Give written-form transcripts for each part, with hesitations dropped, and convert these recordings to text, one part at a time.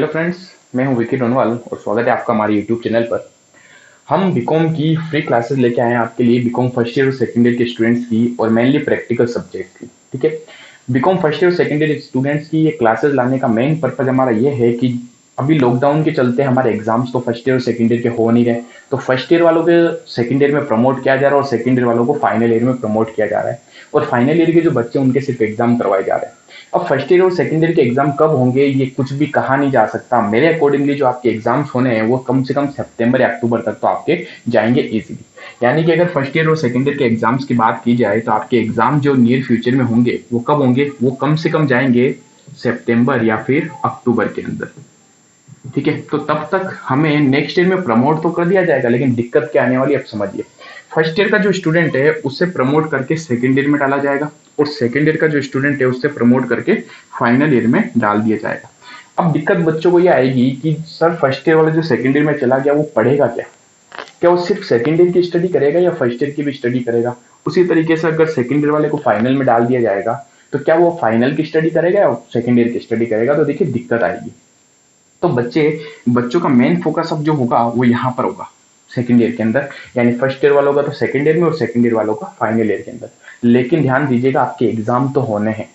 Hello friends, मैं हूं विकी डोनवाल और स्वागत है आपका हमारे यूट्यूब चैनल पर। हम बीकॉम की फ्री क्लासेस लेके आए हैं आपके लिए, बीकॉम फर्स्ट ईयर और सेकंड ईयर के स्टूडेंट्स की और मेनली प्रैक्टिकल सब्जेक्ट की। ठीक है, बीकॉम फर्स्ट ईयर और सेकंड ईयर स्टूडेंट्स की ये क्लासेस लाने का मेन पर्पज हमारा ये है कि अभी लॉकडाउन के चलते हमारे एग्जाम्स तो फर्स्ट ईयर और सेकंड ईयर के हो नहीं रहे, तो फर्स्ट ईयर वालों के सेकंड ईयर में प्रमोट किया जा रहा है और सेकंड ईयर वालों को फाइनल ईयर में प्रमोट किया जा रहा है। और फाइनल ईयर के जो बच्चे उनके सिर्फ एग्जाम करवाए जा रहे हैं। अब फर्स्ट ईयर और सेकंड ईयर के एग्जाम कब होंगे ये कुछ भी कहा नहीं जा सकता। मेरे अकॉर्डिंगली जो आपके एग्जाम्स होने हैं वो कम से कम सितंबर या अक्टूबर तक तो आपके जाएंगे इजीली। यानी कि अगर फर्स्ट ईयर और सेकंड ईयर के एग्जाम्स की बात की जाए तो आपके एग्जाम जो नियर फ्यूचर में होंगे वो कब होंगे, वो कम से कम जाएंगे सितंबर या फिर अक्टूबर के अंदर। ठीक है, तो तब तक हमें नेक्स्ट ईयर में प्रमोट तो कर दिया जाएगा, लेकिन दिक्कत क्या आने वाली है अब समझिए। फर्स्ट ईयर का जो स्टूडेंट है उससे प्रमोट करके सेकंड ईयर में डाला जाएगा और सेकंड ईयर का जो स्टूडेंट है उससे प्रमोट करके फाइनल ईयर में डाल दिया जाएगा। अब दिक्कत बच्चों को यह आएगी कि सर फर्स्ट ईयर वाला जो सेकंड ईयर में चला गया वो पढ़ेगा क्या? क्या वो सिर्फ सेकंड ईयर की स्टडी करेगा या फर्स्ट ईयर की भी स्टडी करेगा? उसी तरीके से अगर सेकंड ईयर वाले को फाइनल में डाल दिया जाएगा तो क्या वो फाइनल की स्टडी करेगा या सेकंड ईयर की स्टडी करेगा? तो देखिए दिक्कत आएगी। तो बच्चों का मेन फोकस अब जो होगा वो यहाँ पर होगा सेकंड ईयर के अंदर, यानी फर्स्ट ईयर वालों का तो सेकंड ईयर में और सेकंड ईयर वालों का फाइनल ईयर के अंदर। लेकिन ध्यान दीजिएगा आपके एग्जाम तो होने हैं,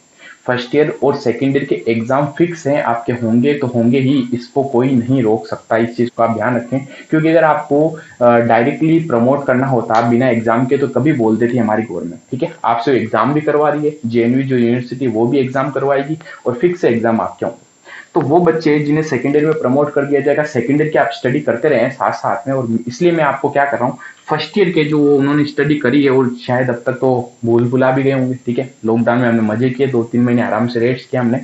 फर्स्ट ईयर और सेकंड ईयर के एग्जाम फिक्स हैं, आपके होंगे तो होंगे ही, इसको कोई नहीं रोक सकता। इस चीज को आप ध्यान रखें, क्योंकि अगर आपको डायरेक्टली प्रमोट करना होता बिना एग्जाम के तो कभी बोलते थे हमारी गवर्नमेंट। ठीक है, आपसे एग्जाम भी करवा रही है, जेएनयू जो यूनिवर्सिटी वो भी एग्जाम करवाएगी और फिक्स एग्जाम आपके होंगे। तो वो बच्चे जिन्हें सेकंड ईयर में प्रमोट कर दिया जाएगा, सेकंड ईयर की आप स्टडी करते रहे साथ साथ में। और इसलिए मैं आपको क्या कर रहा हूँ, फर्स्ट ईयर के जो उन्होंने स्टडी करी है और शायद अब तक तो भूल भुला भी गए होंगे। ठीक है, लॉकडाउन में हमने मजे किए, 2-3 महीने आराम से रेस्ट किया हमने।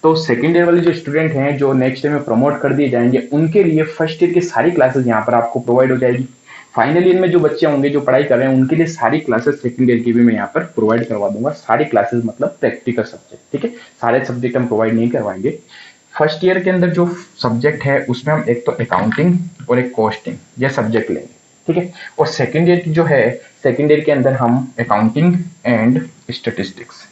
तो सेकंड ईयर वाले जो स्टूडेंट हैं जो नेक्स्ट ईयर में प्रमोट कर दिए जाएंगे, उनके लिए फर्स्ट ईयर की सारी क्लासेस यहाँ पर आपको प्रोवाइड हो जाएगी। फाइनल ईयर में जो बच्चे होंगे जो पढ़ाई कर रहे हैं उनके लिए सारी क्लासेस सेकंड ईयर की भी मैं यहाँ पर प्रोवाइड करवा दूंगा। सारी क्लासेस मतलब प्रैक्टिकल सब्जेक्ट। ठीक है, सारे सब्जेक्ट हम प्रोवाइड नहीं करवाएंगे। फर्स्ट ईयर के अंदर जो सब्जेक्ट है उसमें हम एक तो अकाउंटिंग और एक कॉस्टिंग ये सब्जेक्ट लेंगे। ठीक है, और सेकंड ईयर की जो है, सेकंड ईयर के अंदर हम अकाउंटिंग एंड स्टैटिस्टिक्स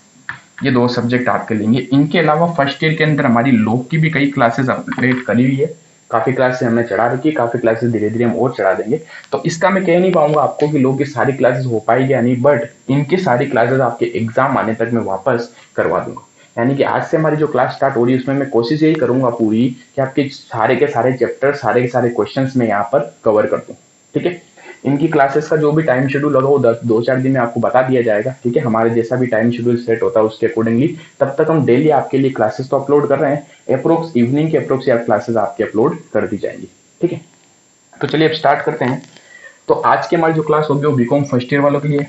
ये दो सब्जेक्ट आपके लेंगे। इनके अलावा फर्स्ट ईयर के अंदर हमारी लॉ की भी कई क्लासेस अपडेट करी हुई है, काफी क्लासेस हमने चढ़ा रखी है, काफी क्लासेस धीरे धीरे हम और चढ़ा देंगे। तो इसका मैं कह नहीं पाऊंगा आपको कि लॉ की सारी क्लासेस हो पाएगी या नहीं, बट इनकी सारी क्लासेस आपके एग्जाम आने तक मैं वापस करवा दूंगा। यानी कि आज से हमारी जो क्लास स्टार्ट हो रही है उसमें मैं कोशिश यही करूंगा पूरी कि आपके सारे के सारे चैप्टर, सारे के सारे क्वेश्चंस में यहाँ पर कवर कर दूं। ठीक है, इनकी क्लासेस का जो भी टाइम शेड्यूल होगा वो 2-4 दिन में आपको बता दिया जाएगा। ठीक है, हमारे जैसा भी टाइम शेड्यूल सेट होता है उसके अकॉर्डिंगली। तब तक हम डेली आपके लिए क्लासेस तो अपलोड कर रहे हैं, अप्रोक्स इवनिंग के अप्रोक्स यार क्लासेस आपके अपलोड कर दी जाएंगी। ठीक है, तो चलिए अब स्टार्ट करते हैं। तो आज की हमारी जो क्लास होगी वो बीकॉम फर्स्ट ईयर वालों के लिए।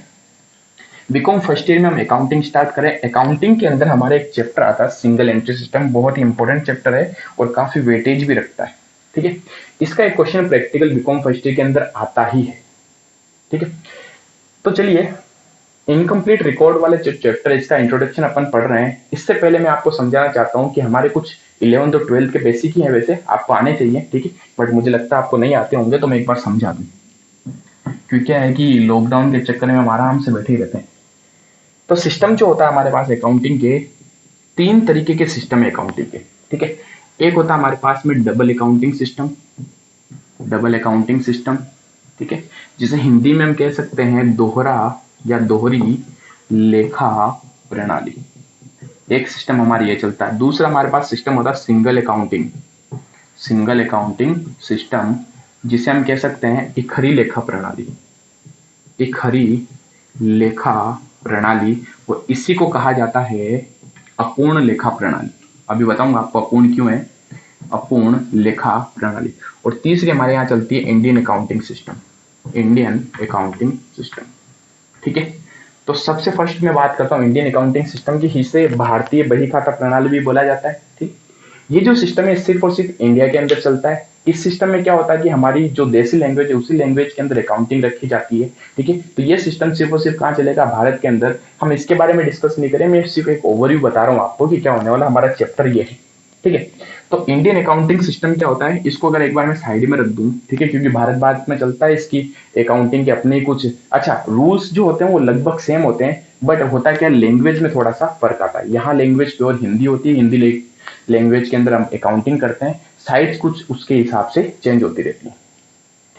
बीकॉम फर्स्ट ईयर में हम अकाउंटिंग स्टार्ट करें। अकाउंटिंग के अंदर हमारा एक चैप्टर आता है सिंगल एंट्री सिस्टम, बहुत ही इंपॉर्टेंट चैप्टर है और काफी वेटेज भी रखता है। ठीक है, इसका एक question practical BCom first year के अंदर आता ही है। ठीक है, तो चलिए इनकम्प्लीट रिकॉर्ड वाले जो चैप्टर है इसका इंट्रोडक्शन अपन पढ़ रहे हैं। इससे पहले मैं आपको समझाना चाहता हूं कि हमारे कुछ 11th और 12th के बेसिक ही है, वैसे आपको आने चाहिए। ठीक है, बट मुझे लगता है आपको नहीं आते होंगे, तो मैं एक बार समझा दूं, क्योंकि क्या है कि लॉकडाउन के चक्कर में हम आराम से बैठे ही रहते हैं। तो सिस्टम जो होता है हमारे पास अकाउंटिंग के, 3 तरीके के सिस्टम है अकाउंटिंग के। ठीक है, एक होता है हमारे पास में double accounting system, double accounting system. ठीक है, जिसे हिंदी में हम कह सकते हैं दोहरा या दोहरी लेखा प्रणाली। एक सिस्टम हमारी ये चलता है। दूसरा हमारे पास सिस्टम होता है single accounting, single accounting system, जिसे हम कह सकते हैं इखरी लेखा प्रणाली, इखरी लेखा प्रणाली। और इसी को कहा जाता है अपूर्ण लेखा प्रणाली। अभी बताऊंगा आपको अपूर्ण क्यों है, अपूर्ण लेखा प्रणाली। और तीसरी हमारे यहाँ चलती है Indian accounting system, Indian accounting system. ठीक है, तो सबसे फर्स्ट में बात करता हूँ इंडियन अकाउंटिंग सिस्टम की, इसे भारतीय बही खाता प्रणाली भी बोला जाता है। ठीक, ये जो सिस्टम है सिर्फ और सिर्फ इंडिया के अंदर चलता है। इस सिस्टम में क्या होता है कि हमारी जो देसी लैंग्वेज है उसी लैंग्वेज के अंदर अकाउंटिंग रखी जाती है। ठीक है, तो ये सिस्टम सिर्फ और सिर्फ कहाँ चलेगा, भारत के अंदर। हम इसके बारे में डिस्कस नहीं करें, मैं सिर्फ एक ओवरव्यू बता रहा हूँ आपको कि क्या होने वाला, हमारा चैप्टर ये है। ठीक है, तो इंडियन अकाउंटिंग सिस्टम क्या होता है, इसको अगर एक बार मैं साइड में रख दूं, ठीक है, क्योंकि भारत में चलता है इसकी अकाउंटिंग के अपने कुछ रूल्स जो होते हैं वो लगभग सेम होते हैं, बट होता क्या लैंग्वेज में थोड़ा सा फर्क आता है। यहाँ लैंग्वेज प्योर हिंदी होती है, हिंदी लैंग्वेज के अंदर हम अकाउंटिंग करते हैं। साइड्स कुछ उसके हिसाब से चेंज होती रहती है।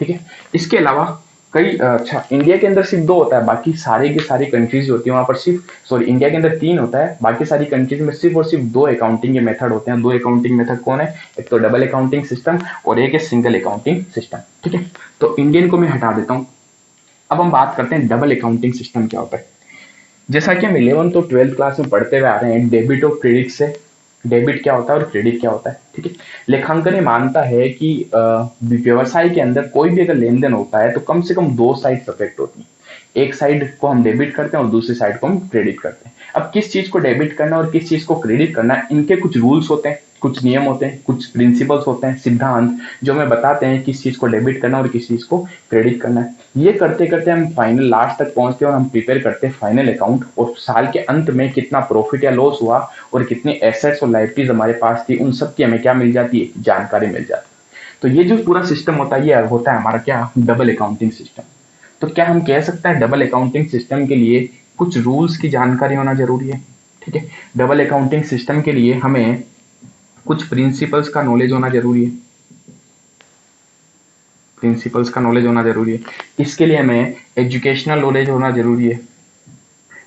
ठीक है, इसके अलावा कई अच्छा इंडिया के अंदर सिर्फ दो होता है, बाकी सारे के सारी कंट्रीज होती है वहां पर सिर्फ, सॉरी इंडिया के अंदर तीन होता है, बाकी सारी कंट्रीज में सिर्फ और सिर्फ दो अकाउंटिंग के मेथड होते हैं। दो अकाउंटिंग मेथड कौन है? एक तो डबल अकाउंटिंग सिस्टम और एक है सिंगल अकाउंटिंग सिस्टम। ठीक है, तो इंडियन को मैं हटा देता हूं। अब हम बात करते हैं डबल अकाउंटिंग सिस्टम क्या होता है। जैसा कि हम 11th और 12th क्लास में पढ़ते हुए आ रहे हैं, डेबिट और क्रेडिट से, डेबिट क्या होता है और क्रेडिट क्या होता है। ठीक है, लेखांकन ये मानता है कि व्यवसाय के अंदर कोई भी अगर लेन देन होता है तो कम से कम दो साइड अफेक्ट होती है। एक साइड को हम डेबिट करते हैं और दूसरी साइड को हम क्रेडिट करते हैं। अब किस चीज को डेबिट करना और किस चीज को क्रेडिट करना, इनके कुछ रूल्स होते हैं, कुछ नियम होते हैं, कुछ प्रिंसिपल्स होते हैं, सिद्धांत जो हमें बताते हैं किस चीज को डेबिट करना और किस चीज को क्रेडिट करना है। ये करते करते हम फाइनल लास्ट तक पहुंचते हैं और हम प्रिपेयर करते हैं फाइनल अकाउंट, और साल के अंत में कितना प्रॉफिट या लॉस हुआ और कितनी एसेट्स और लायबिलिटीज हमारे पास थी, उन सब की हमें क्या मिल जाती है? जानकारी मिल जाती है। तो ये जो पूरा सिस्टम होता है, ये होता है हमारा क्या? Double accounting system. तो क्या हम कह सकते हैं डबल अकाउंटिंग सिस्टम के लिए कुछ रूल्स की जानकारी होना जरूरी है? ठीक है, डबल अकाउंटिंग सिस्टम के लिए हमें कुछ प्रिंसिपल्स का नॉलेज होना जरूरी है। प्रिंसिपल्स का नॉलेज होना जरूरी है। इसके लिए हमें एजुकेशनल नॉलेज होना जरूरी है।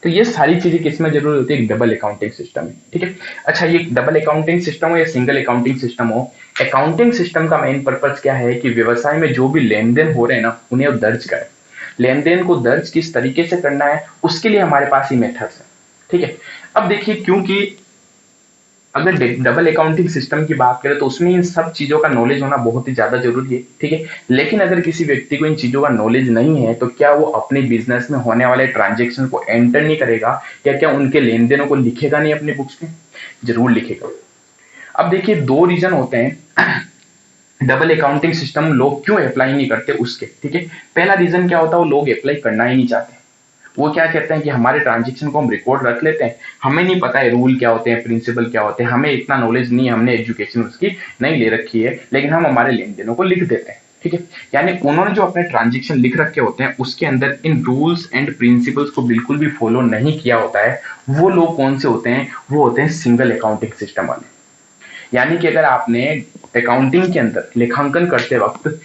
तो ये सारी चीजें किसमें जरूरी होती है? डबल अकाउंटिंग सिस्टम में। ठीक है, अच्छा ये डबल अकाउंटिंग सिस्टम हो या सिंगल अकाउंटिंग सिस्टम हो, अकाउंटिंग सिस्टम का मेन पर्पज क्या है कि व्यवसाय में जो भी लेन देन हो रहे हैं ना, उन्हें दर्ज करें। लेन देन को दर्ज किस तरीके से करना है, उसके लिए हमारे पास ही मेथड्स है। ठीक है, अब देखिए, क्योंकि अगर डबल अकाउंटिंग सिस्टम की बात करें तो उसमें इन सब चीजों का नॉलेज होना बहुत ही ज्यादा जरूरी है। ठीक है, लेकिन अगर किसी व्यक्ति को इन चीजों का नॉलेज नहीं है तो क्या वो अपने बिजनेस में होने वाले ट्रांजेक्शन को एंटर नहीं करेगा, या क्या उनके लेन देनों को लिखेगा नहीं अपनी बुक्स में? जरूर लिखेगा। अब देखिए, दो रीजन होते हैं डबल अकाउंटिंग सिस्टम लोग क्यों अप्लाई नहीं करते उसके। ठीक है, पहला रीजन क्या होता है? वो लोग अप्लाई करना ही नहीं चाहते। वो क्या कहते हैं कि हमारे ट्रांजेक्शन को हम रिकॉर्ड रख लेते हैं, हमें नहीं पता है रूल क्या होते हैं, प्रिंसिपल क्या होते हैं, हमें इतना नॉलेज नहीं है, हमने एजुकेशन उसकी नहीं ले रखी है, लेकिन हम हमारे लेन देनों को लिख देते हैं। ठीक है, यानी उन्होंने जो अपने ट्रांजेक्शन लिख रखे होते हैं उसके अंदर इन रूल्स एंड प्रिंसिपल्स को बिल्कुल भी फॉलो नहीं किया होता है। वो लोग कौन से होते हैं? वो होते हैं सिंगल अकाउंटिंग सिस्टम वाले। यानी कि अगर आपने अकाउंटिंग के अंदर लेखांकन करते वक्त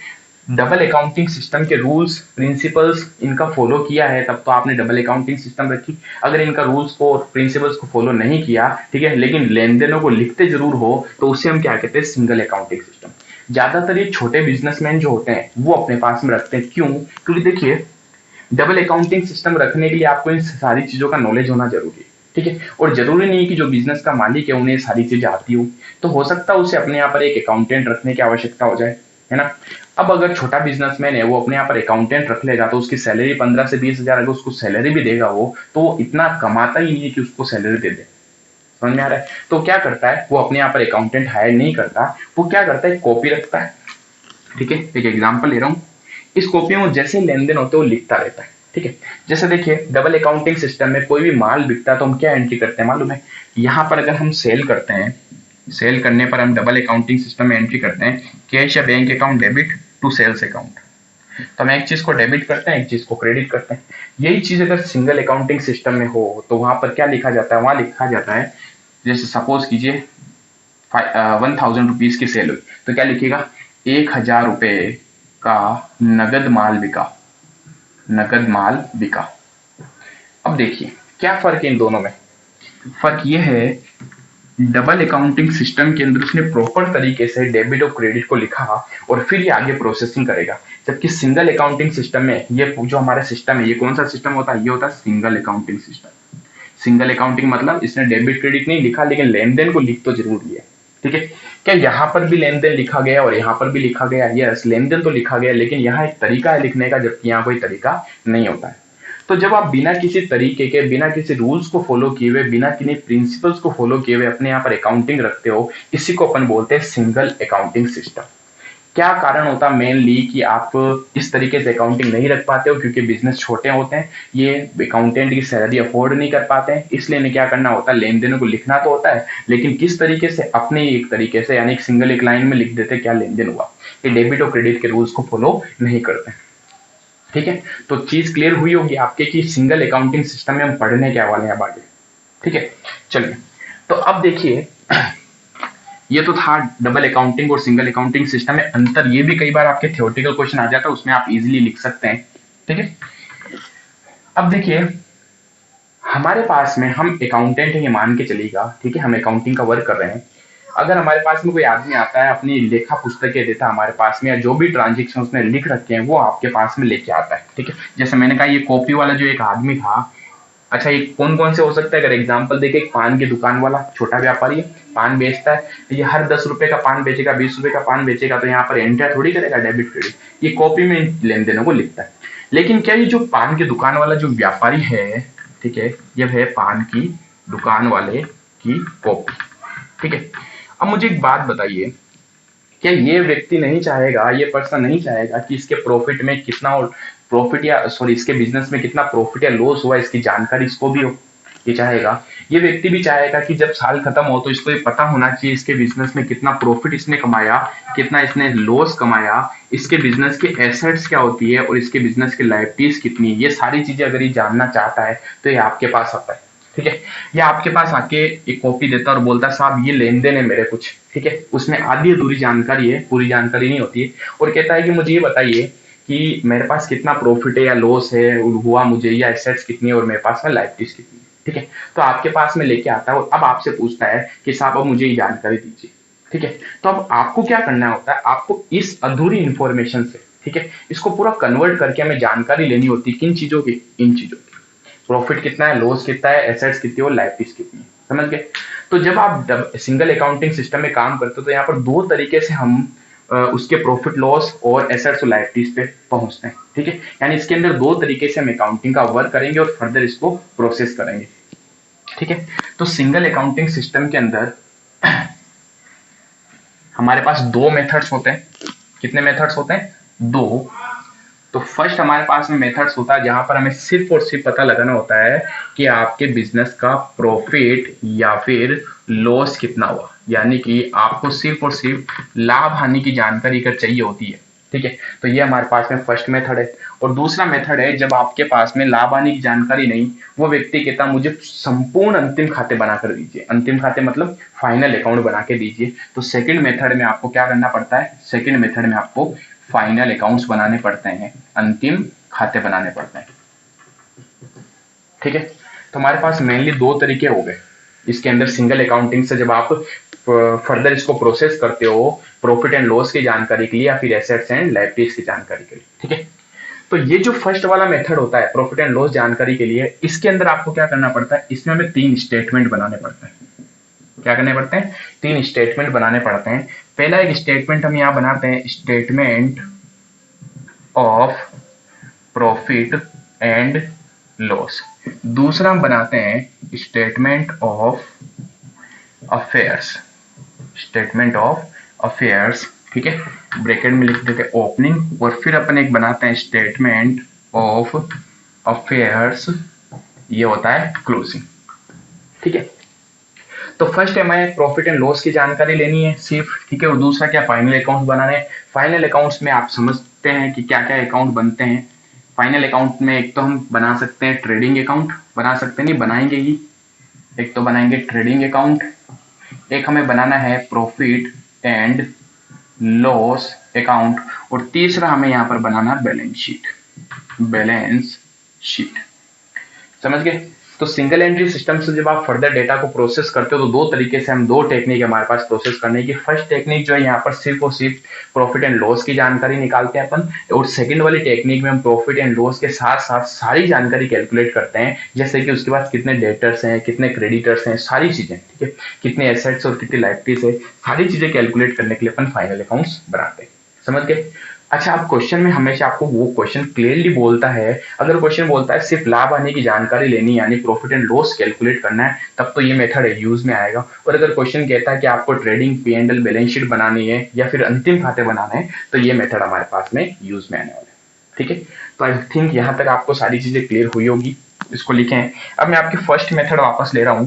डबल अकाउंटिंग सिस्टम के रूल्स प्रिंसिपल्स इनका फॉलो किया है, तब तो आपने डबल अकाउंटिंग सिस्टम रखी। अगर इनका रूल्स को और प्रिंसिपल्स को फॉलो नहीं किया, ठीक है, लेकिन लेन देनों को लिखते जरूर हो, तो उसे हम क्या कहते हैं? Single accounting system. ज्यादातर ये छोटे बिजनेसमैन जो होते हैं वो अपने पास में रखते हैं। क्यों? क्योंकि देखिए, डबल अकाउंटिंग सिस्टम रखने के लिए आपको इन सारी चीजों का नॉलेज होना जरूरी है। ठीक है, और जरूरी नहीं है कि जो बिजनेस का मालिक है उन्हें सारी चीजें आती हो, तो हो सकता है उसे अपने यहाँ पर एक अकाउंटेंट रखने की आवश्यकता हो जाए, है ना। अब अगर छोटा बिजनेसमैन है वो अपने यहाँ पर अकाउंटेंट रख लेगा तो उसकी सैलरी 15 से 20 हजार, अगर उसको सैलरी भी देगा वो, तो वो इतना कमाता ही नहीं है कि उसको सैलरी दे दे। समझ में आ रहा है? तो क्या करता है वो? अपने यहाँ पर अकाउंटेंट हायर नहीं करता, वो क्या करता है? कॉपी रखता है। ठीक है, एक एग्जाम्पल ले रहा हूँ। इस कॉपी में जैसे लेन देन होते हैं वो लिखता रहता है। ठीक है, जैसे देखिए, डबल अकाउंटिंग सिस्टम में कोई भी माल बिकता है तो हम क्या एंट्री करते हैं मालूम है? यहाँ पर अगर हम सेल करते हैं, सेल करने पर हम डबल अकाउंटिंग सिस्टम में एंट्री करते हैं कैश या bank account debit to sales account. तो हम एक चीज को डेबिट करते हैं, एक चीज को क्रेडिट करते हैं। यही चीज अगर सिंगल अकाउंटिंग सिस्टम में हो तो वहां पर क्या लिखा जाता है? वहां लिखा जाता है, जैसे सपोज कीजिए 1000 रुपीज की सेल हुई, तो क्या लिखेगा? 1000 रुपए का नगद माल बिका, नगद माल बिका। अब देखिए क्या फर्क है इन दोनों में? फर्क यह है, डबल अकाउंटिंग सिस्टम के अंदर उसने प्रॉपर तरीके से डेबिट और क्रेडिट को लिखा और फिर ये आगे प्रोसेसिंग करेगा, जबकि सिंगल अकाउंटिंग सिस्टम में ये जो हमारा सिस्टम है, ये कौन सा सिस्टम होता है? ये होता है single accounting system. Single accounting मतलब इसने डेबिट क्रेडिट नहीं लिखा, लेकिन लेन देन को लिख तो जरूर लिया। ठीक है, क्या यहाँ पर भी लेन देन लिखा गया और यहाँ पर भी लिखा गया? यस, लेन देन तो लिखा गया, लेकिन यहाँ एक तरीका है लिखने का, जबकि यहाँ कोई तरीका नहीं होता है। तो जब आप बिना किसी तरीके के, बिना किसी रूल्स को फॉलो किए हुए, बिना किसी प्रिंसिपल्स को फॉलो किए हुए अपने यहाँ पर अकाउंटिंग रखते हो, इसी को अपन बोलते हैं सिंगल अकाउंटिंग सिस्टम। क्या कारण होता है मेनली कि आप इस तरीके से अकाउंटिंग नहीं रख पाते हो? क्योंकि बिजनेस छोटे होते हैं, ये अकाउंटेंट की सैलरी अफोर्ड नहीं कर पाते हैं, इसलिए इन्हें क्या करना होता है? लेन देनों को लिखना तो होता है, लेकिन किस तरीके से? अपने ही एक तरीके से, यानी एक सिंगल एक लाइन में लिख देते क्या लेन देन हुआ। ये डेबिट और क्रेडिट के रूल्स को फॉलो नहीं करते। ठीक है, तो चीज क्लियर हुई होगी आपके कि सिंगल अकाउंटिंग सिस्टम में हम पढ़ने क्या वाले हैं अब आगे। ठीक है, चलिए, तो अब देखिए ये तो था डबल अकाउंटिंग और सिंगल अकाउंटिंग सिस्टम में अंतर। ये भी कई बार आपके थ्योरेटिकल क्वेश्चन आ जाता है, उसमें आप इजीली लिख सकते हैं। ठीक है, अब देखिए हमारे पास में हम अकाउंटेंट है ये मान के चलेगा, ठीक है, हम अकाउंटिंग का वर्क कर रहे हैं। अगर हमारे पास में कोई आदमी आता है अपनी लेखा पुस्तकें देता है हमारे पास में, या जो भी ट्रांजेक्शन उसने लिख रखे हैं वो आपके पास में लेके आता है। ठीक है, जैसे मैंने कहा ये कॉपी वाला जो एक आदमी था, अच्छा ये कौन कौन से हो सकता है, अगर एग्जांपल देखे, एक पान की दुकान वाला छोटा व्यापारी है, पान बेचता है, ये हर 10 रुपए का पान बेचेगा, 20 रुपए का पान बेचेगा, तो यहाँ पर एंटर थोड़ी करेगा डेबिट क्रेडिट, ये कॉपी में लेन देनों को लिखता है। लेकिन क्या ये जो पान की दुकान वाला जो व्यापारी है, ठीक है, ये है पान की दुकान वाले की कॉपी। ठीक है, अब मुझे एक बात बताइए, क्या ये व्यक्ति नहीं चाहेगा, ये पर्सन नहीं चाहेगा कि इसके प्रॉफिट में कितना प्रॉफिट या सॉरी इसके बिजनेस में कितना प्रॉफिट या लॉस हुआ इसकी जानकारी इसको भी हो? ये चाहेगा। ये व्यक्ति भी चाहेगा कि जब साल खत्म हो तो इसको ये पता होना चाहिए इसके बिजनेस में कितना प्रॉफिट इसने कमाया, कितना इसने लॉस कमाया, इसके बिजनेस की एसेट्स क्या होती है और इसके बिजनेस की लायबिलिटीज कितनी है। ये सारी चीजें अगर ये जानना चाहता है तो ये आपके पास आता है। ठीक है, ये आपके पास आके एक कॉपी देता है और बोलता है साहब ये लेन देन है मेरे कुछ, ठीक है, उसमें आधी अधूरी जानकारी है, पूरी जानकारी नहीं होती है, और कहता है कि मुझे ये बताइए कि मेरे पास कितना प्रॉफिट है या लॉस है हुआ मुझे, या एसेट्स कितनी है और मेरे पास में लायबिलिटीज कितनी है। ठीक है, तो आपके पास में लेके आता है और अब आपसे पूछता है कि साहब अब मुझे ये जानकारी दीजिए। ठीक है, तो अब आपको क्या करना होता है, आपको इस अधूरी इंफॉर्मेशन से, ठीक है, इसको पूरा कन्वर्ट करके हमें जानकारी लेनी होती है। किन चीजों की? इन चीजों की, प्रॉफिट कितना है, लॉस कितना है, एसेट्स कितनी है और लायबिलिटीज कितनी है। समझ गए? तो जब आप सिंगल अकाउंटिंग सिस्टम में काम करते हो तो यहाँ पर दो तरीके से हम उसके प्रॉफिट लॉस और एसेट्स और लायबिलिटीज पे पहुंचते हैं। ठीक है, यानी इसके अंदर दो तरीके से हम अकाउंटिंग का वर्क करेंगे और फर्दर इसको प्रोसेस करेंगे। ठीक है, तो सिंगल अकाउंटिंग सिस्टम के अंदर हमारे पास दो मेथड्स होते हैं। कितने मेथड्स होते हैं? दो। तो फर्स्ट हमारे पास में मेथड्स होता है जहां पर हमें सिर्फ और सिर्फ पता लगाना होता है कि आपके बिजनेस का प्रॉफिट या फिर लॉस कितना हुआ, यानी कि आपको सिर्फ और सिर्फ लाभ हानि की जानकारी अगर चाहिए होती है। ठीक है, तो ये हमारे पास में फर्स्ट मेथड है। और दूसरा मेथड है जब आपके पास में लाभ हानि की जानकारी नहीं, वो व्यक्ति कहता मुझे संपूर्ण अंतिम खाते बनाकर दीजिए। अंतिम खाते मतलब फाइनल अकाउंट बना के दीजिए। तो सेकंड मेथड में आपको क्या करना पड़ता है? सेकंड मेथड में आपको फाइनल अकाउंट्स बनाने पड़ते हैं, अंतिम खाते बनाने पड़ते हैं। ठीक है, तो हमारे पास मेनली दो तरीके हो गए इसके अंदर सिंगल अकाउंटिंग से। जब आप फर्दर इसको प्रोसेस करते हो प्रॉफिट एंड लॉस की जानकारी के लिए या फिर एसेट्स एंड लायबिलिटीज की जानकारी के लिए। ठीक है, तो ये जो फर्स्ट वाला मेथड होता है प्रॉफिट एंड लॉस जानकारी के लिए, इसके अंदर आपको क्या करना पड़ता है? इसमें हमें 3 स्टेटमेंट बनाने पड़ते हैं। क्या करने पड़ते हैं? 3 स्टेटमेंट बनाने पड़ते हैं। पहला एक स्टेटमेंट हम यहां बनाते हैं, statement of profit and loss. दूसरा हम बनाते हैं statement of affairs, statement of affairs. ठीक है, ब्रैकेट में लिख देते हैं ओपनिंग, और फिर अपन एक बनाते हैं स्टेटमेंट ऑफ अफेयर्स, ये होता है क्लोजिंग। ठीक है, तो फर्स्ट हमें प्रॉफिट एंड लॉस की जानकारी लेनी है सिर्फ। ठीक है, और दूसरा क्या? फाइनल अकाउंट बनाने हैं। फाइनल अकाउंट्स में आप समझते हैं कि क्या क्या अकाउंट बनते हैं। फाइनल अकाउंट में एक तो हम बना सकते हैं ट्रेडिंग अकाउंट, बना सकते हैं नहीं बनाएंगे ही, एक तो बनाएंगे ट्रेडिंग अकाउंट, एक हमें बनाना है प्रॉफिट एंड लॉस अकाउंट, और तीसरा हमें यहां पर बनाना बैलेंस शीट, बैलेंस शीट। समझ गए? तो सिंगल एंट्री सिस्टम से जब आप फर्दर डेटा को प्रोसेस करते हो तो दो तरीके से हम, दो टेक्निक हमारे पास प्रोसेस करने की। फर्स्ट टेक्निक जो है यहाँ पर सिर्फ और सिर्फ प्रॉफिट एंड लॉस की जानकारी निकालते हैं अपन, और सेकंड वाली टेक्निक में हम प्रॉफिट एंड लॉस के साथ साथ सारी जानकारी कैलकुलेट करते हैं, जैसे कि उसके पास कितने डेटर्स हैं, कितने क्रेडिटर्स हैं, सारी चीजें। ठीक है, कितने एसेट्स और कितनी लायबिलिटीज है, सारी चीजें कैलकुलेट करने के लिए अपन फाइनल अकाउंट्स बनाते हैं। समझ गए? अच्छा, अब क्वेश्चन में हमेशा आपको वो क्वेश्चन क्लियरली बोलता है, अगर क्वेश्चन बोलता है सिर्फ लाभ हानि की जानकारी लेनी यानी प्रॉफिट एंड लॉस कैलकुलेट करना है, तब तो ये मेथड यूज में आएगा। और अगर क्वेश्चन कहता है कि आपको ट्रेडिंग P&L बैलेंस शीट बनानी है या फिर अंतिम खाते बनाने हैं, तो ये मेथड हमारे पास में यूज में आने वाला है। ठीक है, तो आई थिंक यहाँ तक आपको सारी चीजें क्लियर हुई होगी। इसको लिखें। अब मैं आपकी फर्स्ट मेथड वापस ले रहा हूं,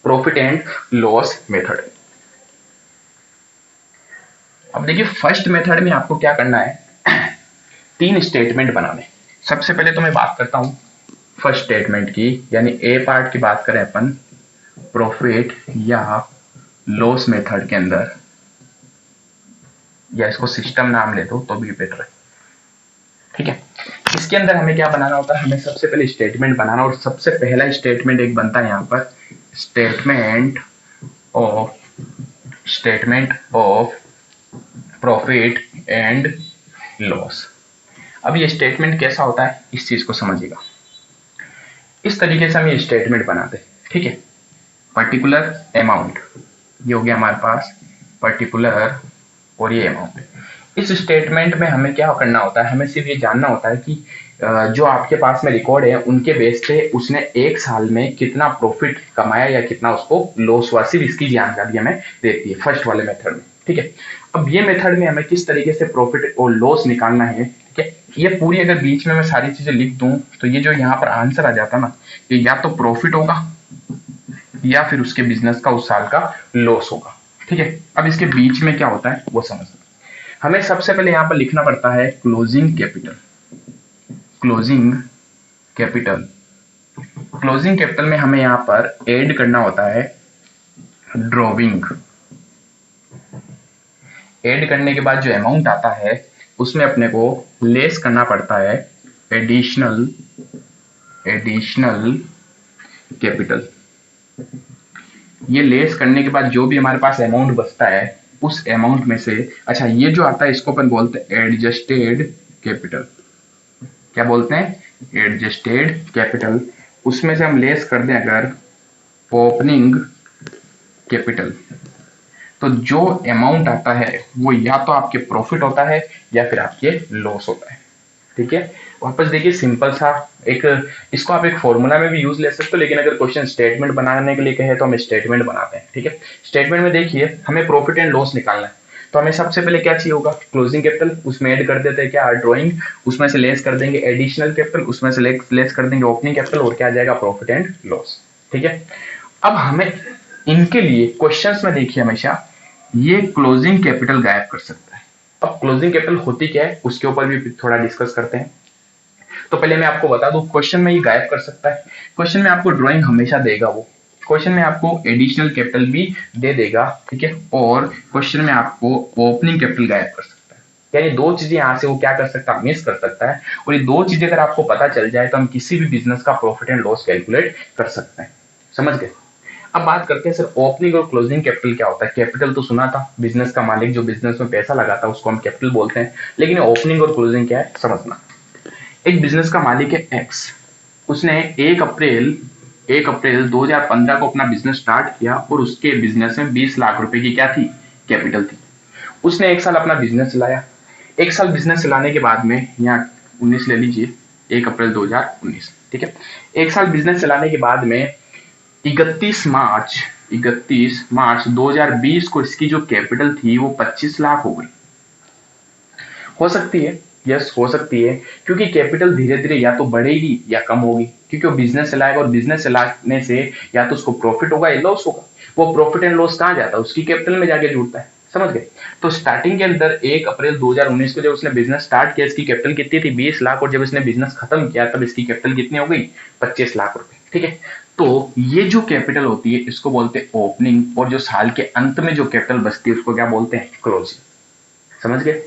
प्रॉफिट एंड लॉस मेथड। अब देखिए फर्स्ट मेथड में आपको क्या करना है, 3 स्टेटमेंट बनाने। सबसे पहले तो मैं बात करता हूं फर्स्ट स्टेटमेंट की, यानी ए पार्ट की बात करें अपन, प्रॉफिट या लॉस मेथड के अंदर, या इसको सिस्टम नाम ले दो तो भी बेटर है, ठीक है। इसके अंदर हमें क्या बनाना होता है, हमें सबसे पहले स्टेटमेंट बनाना, और सबसे पहला स्टेटमेंट एक बनता है यहाँ पर statement of profit and loss. अब ये स्टेटमेंट कैसा होता है इस चीज को समझिएगा। इस तरीके से हम ये स्टेटमेंट बनाते हैं, ठीक है। पर्टिकुलर अमाउंट, ये हो गया हमारे पास पर्टिकुलर, और ये अमाउंट। इस स्टेटमेंट में हमें क्या करना होता है, हमें सिर्फ ये जानना होता है कि जो आपके पास में रिकॉर्ड है उनके बेस पे उसने एक साल में कितना प्रॉफिट कमाया या कितना उसको लॉस हुआ, सिर्फ इसकी जानकारी हमें देती है फर्स्ट वाले मेथड में, ठीक है। अब ये मेथड में हमें किस तरीके से प्रॉफिट और लॉस निकालना है, ठीक है। ये पूरी अगर बीच में मैं सारी चीजें लिख दूं तो ये जो यहाँ पर आंसर आ जाता ना, ये या तो प्रॉफिट होगा या फिर उसके बिजनेस का उस साल का लॉस होगा, ठीक है। अब इसके बीच में क्या होता है वो समझना। हमें सबसे पहले यहाँ पर लिखना पड़ता है क्लोजिंग कैपिटल। क्लोजिंग कैपिटल में हमें यहाँ पर ऐड करना होता है ड्रॉविंग। ऐड करने के बाद जो अमाउंट आता है उसमें अपने को लेस करना पड़ता है एडिशनल कैपिटल। ये लेस करने के बाद जो भी हमारे पास अमाउंट बचता है उस अमाउंट में से, अच्छा ये जो आता है इसको अपन बोलते हैं एडजस्टेड कैपिटल। क्या बोलते हैं, एडजस्टेड कैपिटल। उसमें से हम लेस कर दें अगर ओपनिंग कैपिटल, तो जो अमाउंट आता है वो या तो आपके प्रॉफिट होता है या फिर आपके लॉस होता है, ठीक है। वापस देखिए सिंपल सा एक, इसको आप एक फॉर्मूला में भी यूज ले सकते हो, लेकिन अगर क्वेश्चन स्टेटमेंट बनाने के लिए कहे तो हम स्टेटमेंट बनाते हैं, ठीक है। स्टेटमेंट में देखिए हमें प्रॉफिट एंड लॉस निकालना है, तो हमें सबसे पहले क्या चाहिए होगा, क्लोजिंग कैपिटल। उसमें ऐड कर देते हैं क्या, ड्रॉइंग। उसमें से लेस कर देंगे एडिशनल कैपिटल, उसमें से लेस कर देंगे ओपनिंग कैपिटल, और क्या आ जाएगा, प्रॉफिट एंड लॉस, ठीक है। अब हमें इनके लिए क्वेश्चंस में देखिए हमेशा ये क्लोजिंग कैपिटल गायब कर सकता है। अब क्लोजिंग कैपिटल होती क्या है उसके ऊपर भी थोड़ा डिस्कस करते हैं। तो पहले मैं आपको बता दूं क्वेश्चन में ये गायब कर सकता है। क्वेश्चन में आपको ड्राइंग हमेशा देगा, वो क्वेश्चन में आपको एडिशनल कैपिटल भी दे देगा, ठीक है। और क्वेश्चन में आपको ओपनिंग कैपिटल गायब कर सकता है। यानी दो चीजें यहाँ से वो क्या कर सकता है, मिस कर सकता है। और ये दो चीजें अगर आपको पता चल जाए तो हम किसी भी बिजनेस का प्रॉफिट एंड लॉस कैलकुलेट कर सकते हैं, समझ गए। अब बात करते हैं सर ओपनिंग और क्लोजिंग कैपिटल क्या होता है। कैपिटल तो सुना था, बिजनेस का मालिक जो बिजनेस में पैसा लगाता है उसको हम कैपिटल बोलते हैं, लेकिन ओपनिंग और क्लोजिंग क्या है समझना। एक बिजनेस का मालिक है एक्स, उसने 1 अप्रैल 2015 को अपना बिजनेस स्टार्ट किया और उसके बिजनेस में 20 लाख रुपए की क्या थी, कैपिटल थी। उसने 1 साल अपना बिजनेस चलाया। 1 साल बिजनेस चलाने के बाद में, यहाँ 19 ले लीजिए, 1 अप्रैल 2019, ठीक है। 1 साल बिजनेस चलाने के बाद में 31 मार्च 2020 को इसकी जो कैपिटल थी वो 25 लाख हो गई। हो सकती है, यस हो सकती है, क्योंकि कैपिटल धीरे धीरे या तो बढ़ेगी या कम होगी, क्योंकि वो बिजनेस चलाएगा और बिजनेस चलाने से या तो उसको प्रॉफिट होगा या लॉस होगा। वो प्रॉफिट एंड लॉस कहाँ जाता है, उसकी कैपिटल में जाके जुड़ता है, समझ गए। तो स्टार्टिंग के अंदर 1 अप्रैल 2019 को जब उसने बिजनेस स्टार्ट किया इसकी कैपिटल कितनी थी, 20 लाख, और जब इसने बिजनेस खत्म किया तब इसकी कैपिटल कितनी हो गई, 25 लाख रुपए, ठीक है। तो ये जो कैपिटल होती है इसको बोलते हैं ओपनिंग, और जो साल के अंत में जो कैपिटल बचती है उसको क्या बोलते हैं, क्लोजिंग, समझ गए।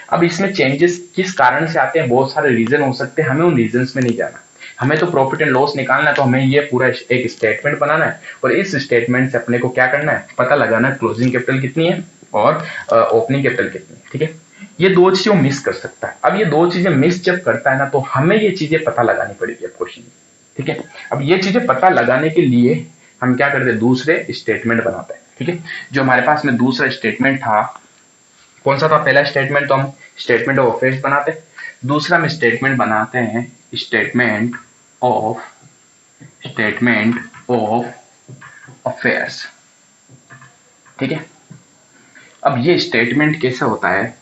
अब इसमें चेंजेस किस कारण से आते हैं, बहुत सारे रीजन हो सकते हैं, हमें उन रीजंस में नहीं जाना। हमें तो प्रॉफिट एंड लॉस निकालना है, तो हमें ये पूरा एक स्टेटमेंट बनाना है, और इस स्टेटमेंट से अपने को क्या करना है, पता लगाना है क्लोजिंग कैपिटल कितनी है और ओपनिंग कैपिटल कितनी है, ठीक है। ये दो चीजें मिस कर सकता है। अब ये दो चीजें मिस जब करता है ना, तो हमें ये चीजें पता लगानी पड़ेगी अब क्वेश्चन में, ठीक है। अब ये चीजें पता लगाने के लिए हम क्या करते हैं, दूसरे स्टेटमेंट बनाते हैं, ठीक है। जो हमारे पास में दूसरा स्टेटमेंट था, कौन सा था, पहला स्टेटमेंट तो हम स्टेटमेंट ऑफ अफेयर्स बनाते हैं, दूसरा में स्टेटमेंट बनाते हैं स्टेटमेंट ऑफ अफेयर्स, ठीक है। अब ये स्टेटमेंट कैसा होता है,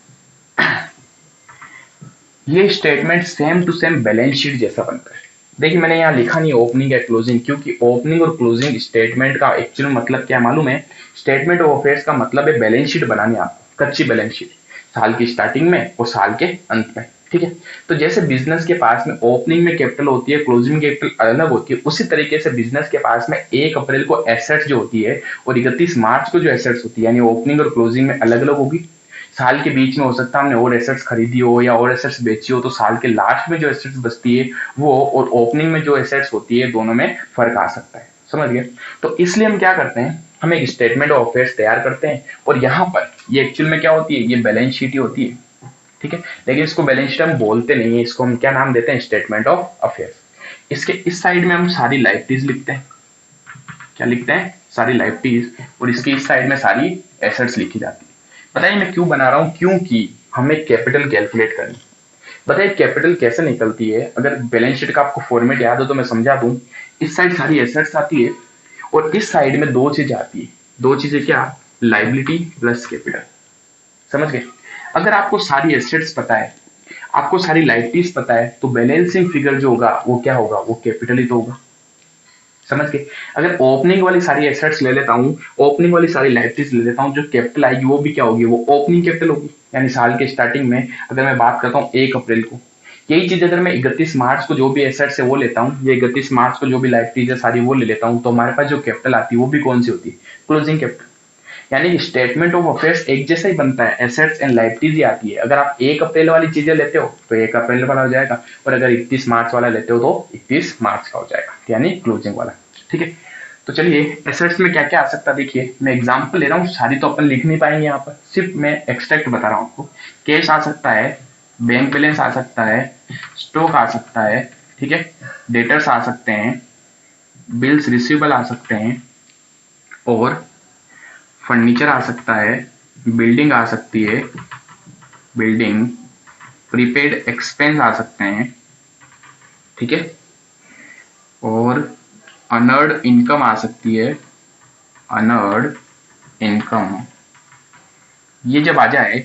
ये statement same to same balance sheet जैसा बनता है। देखिए मैंने यहाँ लिखा नहीं ओपनिंग या क्लोजिंग, क्योंकि ओपनिंग और क्लोजिंग स्टेटमेंट का एक्चुअल मतलब क्या मालूम है, स्टेटमेंट ऑफ अफेयर्स का मतलब है बैलेंस शीट बनानी, आपको कच्ची बैलेंस शीट, साल की स्टार्टिंग में और साल के अंत में, ठीक है। तो जैसे बिजनेस के पास में ओपनिंग में कैपिटल होती है, क्लोजिंग कैपिटल अलग होती है, उसी तरीके से बिजनेस के पास में 1 अप्रैल को एसेट्स जो होती है और 31 मार्च को जो एसेट्स होती है, यानी ओपनिंग और क्लोजिंग में अलग अलग होगी। साल के बीच में हो सकता है हमने और एसेट्स खरीदी हो या और एसेट्स बेची हो, तो साल के लास्ट में जो एसेट्स बचती है वो और ओपनिंग में जो एसेट्स होती है, दोनों में फर्क आ सकता है। समझ गए। तो इसलिए हम क्या करते हैं, हम एक स्टेटमेंट ऑफ अफेयर्स तैयार करते हैं और यहाँ पर ये एक्चुअल में क्या होती है, ये बैलेंस शीट ही होती है। ठीक है, लेकिन इसको बैलेंस शीट हम बोलते नहीं है, इसको हम क्या नाम देते हैं, स्टेटमेंट ऑफ अफेयर्स। इसके इस साइड में हम सारी लायबिलिटीज लिखते हैं। क्या लिखते हैं, सारी लायबिलिटीज, और इसकी इस साइड में सारी एसेट्स लिखी जाती है। बताइए मैं क्यों बना रहा हूं, क्योंकि हमें कैपिटल कैलकुलेट करनी। बताइए कैपिटल कैसे निकलती है, अगर बैलेंस शीट का आपको फॉर्मेट याद हो तो मैं समझा दूं। इस साइड सारी एसेट्स आती है और इस साइड में दो चीजें आती है। दो चीजें क्या, लायबिलिटी प्लस कैपिटल। समझ गए। अगर आपको सारी एसेट्स पता है, आपको सारी लायबिलिटीज पता है, तो बैलेंसिंग फिगर जो होगा वो क्या होगा, वो कैपिटल ही तो होगा। समझ गए। अगर ओपनिंग वाली सारी एसेट्स ले लेता हूं, ओपनिंग वाली सारी लायबिलिटीज ले लेता हूं, जो कैपिटल आएगी वो भी क्या होगी, वो ओपनिंग कैपिटल होगी। यानी साल के स्टार्टिंग में अगर मैं बात करता हूं 1 अप्रैल को, यही चीज अगर मैं 31 मार्च को जो भी एसेट्स है वो लेता हूँ, ये 31 मार्च को जो भी लायबिलिटीज है सारी वो ले लेता हूँ, तो हमारे पास जो कैपिटल आती है वो भी कौन सी होती है, क्लोजिंग कैपिटल। यानी कि स्टेटमेंट ऑफ अफेयर्स एक जैसा ही बनता है, एसेट्स एंड लायबिलिटीज ही आती है। अगर आप 1 अप्रैल वाली चीजें लेते हो तो 1 अप्रैल वाला हो जाएगा, और अगर 31 मार्च वाला लेते हो तो 31 मार्च का हो जाएगा, यानी क्लोजिंग वाला। ठीक है। तो चलिए एसेट्स में क्या क्या आ सकता है, देखिए मैं एग्जांपल ले रहा हूँ, सारी तो अपन लिख नहीं पाएंगे यहाँ पर, सिर्फ मैं एक्सट्रैक्ट बता रहा हूँ आपको। कैश आ सकता है, बैंक बैलेंस आ सकता है, स्टॉक आ सकता है, ठीक है, डेटर्स आ सकते हैं, बिल्स रिसीवेबल आ सकते हैं, और फर्नीचर आ सकता है, बिल्डिंग आ सकती है, बिल्डिंग, प्रीपेड एक्सपेंस आ सकते हैं, ठीक है, और अनर्ड इनकम आ सकती है, अनर्ड इनकम। ये जब आ जाए,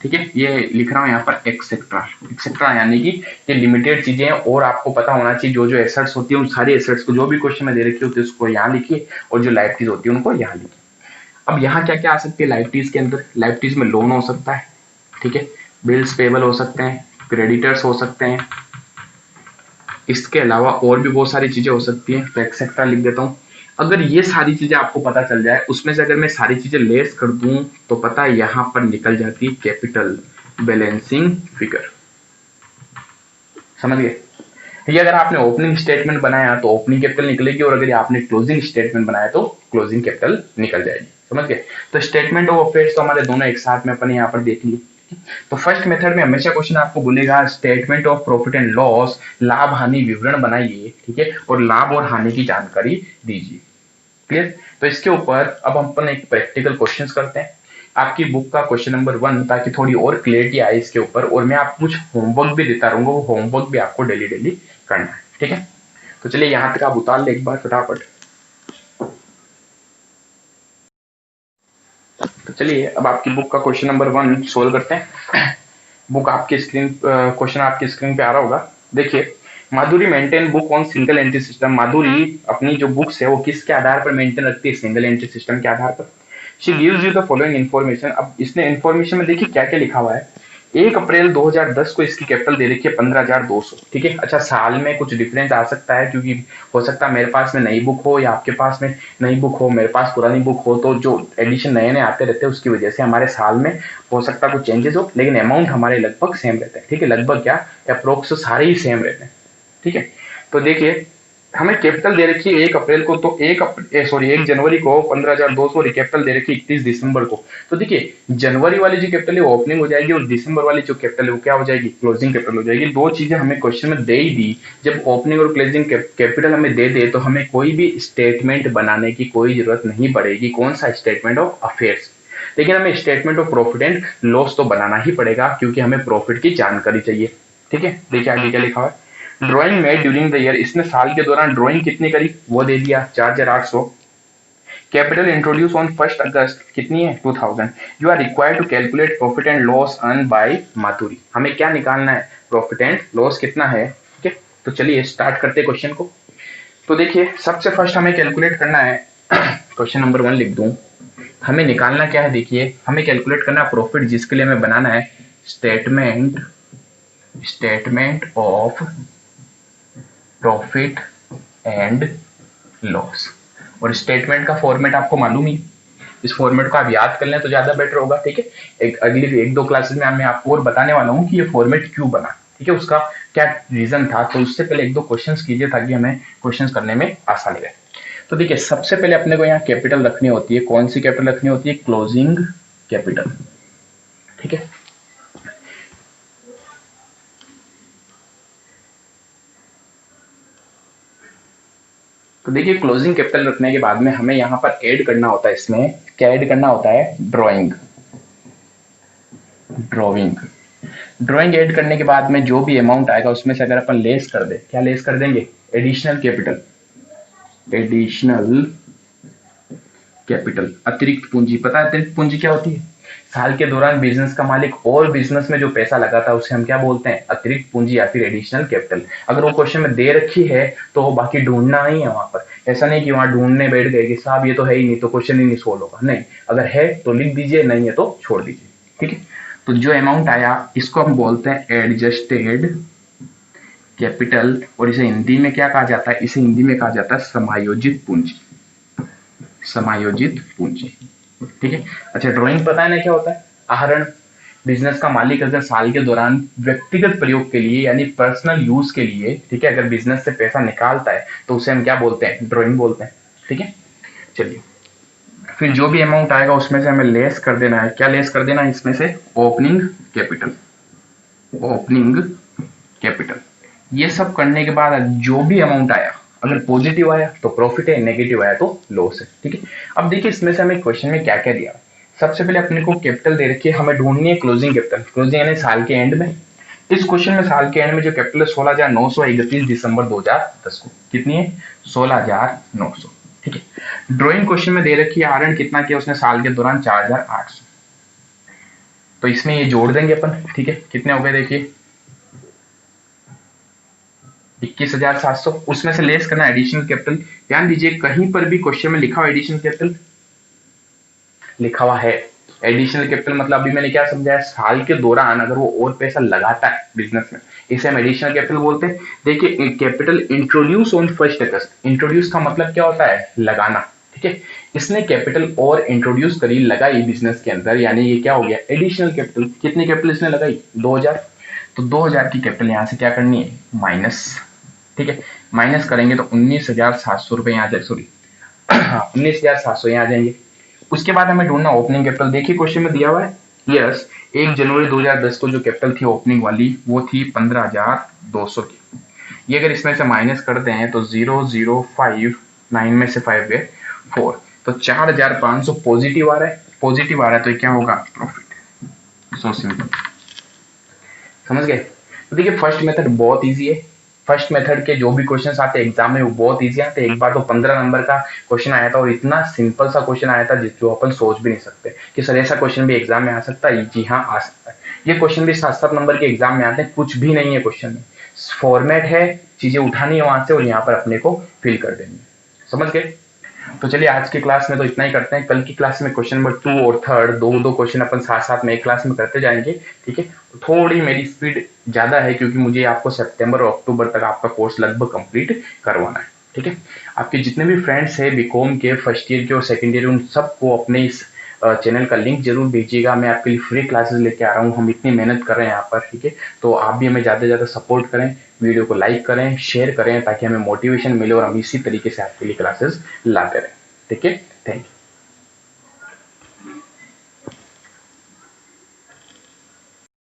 ठीक है, ये लिख रहा हूं यहाँ पर एक्सेट्रा। एक्सेट्रा यानी कि ये लिमिटेड चीजें हैं, और आपको पता होना चाहिए जो जो एसेट्स होती है उन सारी एसेट्स को, जो भी क्वेश्चन में दे रखी होती है उसको यहाँ लिखिए, और जो लायबिलिटीज होती है उनको यहाँ लिखिए। अब यहाँ क्या क्या आ सकती है लायबिलिटीज के अंदर, लायबिलिटीज में लोन हो सकता है, ठीक है, बिल्स पेबल हो सकते हैं, क्रेडिटर्स हो सकते हैं, इसके अलावा और भी बहुत सारी चीजें हो सकती हैं, तो एक्सेट्रा लिख देता हूँ। अगर ये सारी चीजें आपको पता चल जाए, उसमें से अगर मैं सारी चीजें लेस कर दूं, तो पता है यहां पर निकल जाती है कैपिटल बैलेंसिंग फिगर। समझ गए। ये अगर आपने ओपनिंग स्टेटमेंट बनाया तो ओपनिंग कैपिटल निकलेगी, और अगर आपने क्लोजिंग स्टेटमेंट बनाया तो क्लोजिंग कैपिटल निकल जाएगी। समझ गए। तो स्टेटमेंट ऑफ अफेयर्स तो हमारे दोनों एक साथ में अपन यहाँ पर देख लिए। तो फर्स्ट मेथड में हमेशा क्वेश्चन आपको बोलेगा statement of profit and loss, लाभ हानि विवरण बनाइए, ठीक है, और लाभ और हानि की जानकारी दीजिए। क्लियर। तो इसके ऊपर अब हम अपन एक प्रैक्टिकल क्वेश्चंस करते हैं, आपकी बुक का क्वेश्चन नंबर 1, ताकि थोड़ी और क्लियरिटी आए इसके ऊपर, और मैं आपको कुछ होमवर्क भी देता रहूंगा, वो होमवर्क भी आपको डेली डेली करना है। ठीक है। तो चलिए यहां तक आप उतार ले एक बार फटाफट। तो चलिए अब आपकी बुक का क्वेश्चन नंबर 1 सोल्व करते हैं। बुक आपकी स्क्रीन, क्वेश्चन आपकी स्क्रीन पे आ रहा होगा। देखिए, Madhuri maintain book on single entry system. Madhuri अपनी जो बुक्स है वो किसके आधार पर मेंटेन रखती है, सिंगल एंट्री सिस्टम के आधार पर। She gives you the following information. अब इसने इन्फॉर्मेशन में देखिए क्या क्या लिखा हुआ है। 1 अप्रैल 2010 को इसकी कैपिटल दे रखी है 15,200। ठीक है। अच्छा, साल में कुछ डिफरेंस आ सकता है, क्योंकि हो सकता है मेरे पास में नई बुक हो या आपके पास में नई बुक हो, मेरे पास पुरानी बुक हो, तो जो एडिशन नए नए आते रहते हैं उसकी वजह से हमारे साल में हो सकता है कुछ चेंजेस हो, लेकिन अमाउंट हमारे लगभग सेम रहते हैं। ठीक है, लगभग क्या, अप्रोक्स सारे ही सेम रहते हैं। ठीक है। तो देखिए हमें कैपिटल दे रखी है 1 अप्रैल को, तो 1 जनवरी को 15,200, कैपिटल दे रखी है 31 दिसंबर को। तो देखिए जनवरी वाली जो कैपिटल है वो ओपनिंग हो जाएगी, और दिसंबर वाली जो कैपिटल है वो क्या हो जाएगी, क्लोजिंग कैपिटल हो जाएगी। दो चीजें हमें क्वेश्चन में दे ही दी। जब ओपनिंग और क्लोजिंग कैपिटल हमें दे दे तो हमें कोई भी स्टेटमेंट बनाने की कोई जरूरत नहीं पड़ेगी। कौन सा, स्टेटमेंट ऑफ अफेयर्स। लेकिन हमें statement of profit and loss तो बनाना ही पड़ेगा, क्योंकि हमें प्रॉफिट की जानकारी चाहिए। ठीक है। देखिए आगे क्या लिखा हुआ है। Drawing made during the year. इसने साल के दौरान ड्राइंग कितनी करी वो दे दिया, 4,800। कैपिटल इंट्रोड्यूस ऑन 1 अगस्त कितनी है, 2000। You are required to calculate profit and loss earn by Madhuri. हमें क्या निकालना है, प्रॉफिट एंड लॉस कितना है। ठीक है। तो चलिए स्टार्ट करते हैं क्वेश्चन को। तो देखिए सबसे फर्स्ट हमें कैलकुलेट करना है, क्वेश्चन नंबर 1 लिख दूं। हमें निकालना क्या है, देखिए हमें कैलकुलेट करना है प्रॉफिट, जिसके लिए हमें बनाना है statement statement of profit and loss. और स्टेटमेंट का फॉर्मेट आपको मालूम ही, इस फॉर्मेट को आप याद कर लें तो ज्यादा बेटर होगा। ठीक है, एक अगली एक दो क्लासेस में मैं आपको और बताने वाला हूँ कि ये फॉर्मेट क्यों बना, ठीक है, उसका क्या रीजन था। तो उससे पहले एक दो क्वेश्चंस कीजिए ताकि हमें क्वेश्चंस करने में आसानी रहे। तो देखिए, सबसे पहले अपने को यहाँ कैपिटल रखनी होती है। कौन सी कैपिटल रखनी होती है? Closing capital. ठीक है, तो देखिए क्लोजिंग कैपिटल रखने के बाद में हमें यहाँ पर ऐड करना होता है। इसमें क्या ऐड करना होता है? ड्रॉइंग। ड्रॉइंग ड्रॉइंग ऐड करने के बाद में जो भी अमाउंट आएगा उसमें से अगर अपन लेस कर दे, क्या लेस कर देंगे? Additional capital. एडिशनल कैपिटल, अतिरिक्त पूंजी। पता है अतिरिक्त पूंजी क्या होती है? साल के दौरान बिजनेस का मालिक और बिजनेस में जो पैसा लगाता है उसे हम क्या बोलते हैं? अतिरिक्त पूंजी या फिर एडिशनल कैपिटल। अगर वो क्वेश्चन में दे रखी है तो बाकी ढूंढना ही है वहां पर। ऐसा नहीं कि वहां ढूंढने बैठ गए कि साहब ये तो है ही नहीं तो क्वेश्चन ही नहीं सोल्व होगा। नहीं, अगर है तो लिख दीजिए, नहीं है तो छोड़ दीजिए। ठीक है, तो जो अमाउंट आया इसको हम बोलते हैं एडजस्टेड कैपिटल। और इसे हिंदी में क्या कहा जाता है? इसे हिंदी में कहा जाता है समायोजित पूंजी। समायोजित पूंजी। ठीक है, अच्छा ड्राइंग पता है ना क्या होता है? आहरण। बिजनेस का मालिक अगर साल के दौरान व्यक्तिगत प्रयोग के लिए यानी पर्सनल यूज के लिए, ठीक है, अगर बिजनेस से पैसा निकालता है तो उसे हम क्या बोलते हैं? ड्राइंग बोलते हैं। ठीक है, चलिए फिर जो भी अमाउंट आएगा उसमें से हमें लेस कर देना है। क्या लेस कर देना है इसमें से? Opening capital. Opening capital. ये सब करने के बाद जो भी अमाउंट आया, अगर पॉजिटिव आया तो प्रॉफिट है, नेगेटिव आया तो लॉस है। ठीक है, अब देखिए इसमें से हमें क्वेश्चन में क्या क्या दिया। सबसे पहले अपने को कैपिटल दे रखी है, हमें ढूंढनी है क्लोजिंग कैपिटल। क्लोजिंग यानी साल के एंड में। इस क्वेश्चन में साल के एंड में जो कैपिटल है 16,931 दिसंबर 2010 को। कितनी है? 16,900। ठीक है, ड्राइंग क्वेश्चन में दे रखी है आहरण कितना किया उसने साल के दौरान? 4,800। तो इसमें ये जोड़ देंगे अपन। ठीक है, कितने हो गए देखिए? 21,700। उसमें से लेस करना एडिशनल कैपिटल। ध्यान दीजिए कहीं पर भी क्वेश्चन में लिखा हुआ एडिशनल कैपिटल लिखा हुआ है। एडिशनल कैपिटल मतलब अभी मैंने क्या समझाया? साल के दौरान अगर वो और पैसा लगाता है बिजनेस में, इसे हम एडिशनल कैपिटल बोलते हैं। देखिए capital introduce on 1 August. Introduce का मतलब क्या होता है? लगाना। ठीक है, इसने कैपिटल और इंट्रोड्यूस करी, लगाई बिजनेस के अंदर, यानी ये क्या हो गया? Additional capital. कितनी कैपिटल इसने लगाई? 2,000। तो 2,000 की कैपिटल यहां से क्या करनी है? माइनस। ठीक है, माइनस करेंगे तो 19,700 रुपए यहाँ जाए, सॉरी 19,700 यहाँ आ जाएंगे। उसके बाद हमें ढूंढना ओपनिंग कैपिटल। देखिए क्वेश्चन में दिया हुआ है, यस 1 जनवरी 2010 को जो कैपिटल थी ओपनिंग वाली वो थी 15,200 की। ये अगर इसमें से माइनस करते हैं तो 0,059 में से 5 गए 4, तो 4,500 पॉजिटिव आ रहा है। पॉजिटिव आ रहा है तो क्या होगा? प्रॉफिट। सो सिंपल, समझ गए? तो देखिए फर्स्ट मेथड बहुत इजी है। फर्स्ट मेथड के जो भी क्वेश्चन आते हैं एग्जाम में वो बहुत इजी आते हैं। एक बार तो 15 नंबर का क्वेश्चन आया था और इतना सिंपल सा क्वेश्चन आया था जो अपन सोच भी नहीं सकते कि सर ऐसा क्वेश्चन भी एग्जाम में आ सकता है। जी हाँ, आ सकता है। ये क्वेश्चन भी 7-7 नंबर के एग्जाम में आते हैं, कुछ भी नहीं है क्वेश्चन में, फॉर्मेट है, चीजें उठानी है वहां से और यहाँ पर अपने को फिल कर देनी है। समझ गए? तो चलिए आज की क्लास में तो इतना ही करते हैं। कल की क्लास में क्वेश्चन नंबर 2 और 3 दो दो क्वेश्चन अपन साथ साथ में एक क्लास में करते जाएंगे। ठीक है, तो थोड़ी मेरी स्पीड ज्यादा है क्योंकि मुझे आपको सितंबर और अक्टूबर तक आपका कोर्स लगभग कंप्लीट करवाना है। ठीक है, आपके जितने भी फ्रेंड्स हैं बीकॉम के फर्स्ट ईयर के और सेकेंड ईयर, उन सबको अपने इस चैनल का लिंक जरूर भेजिएगा। मैं आपके लिए फ्री क्लासेस लेके आ रहा हूँ। हम इतनी मेहनत कर रहे हैं यहाँ पर। ठीक है, तो आप भी हमें ज्यादा से ज्यादा सपोर्ट करें, वीडियो को लाइक करें, शेयर करें ताकि हमें मोटिवेशन मिले और हम इसी तरीके से आपके लिए क्लासेस लाते रहें। ठीक है, थैंक यू।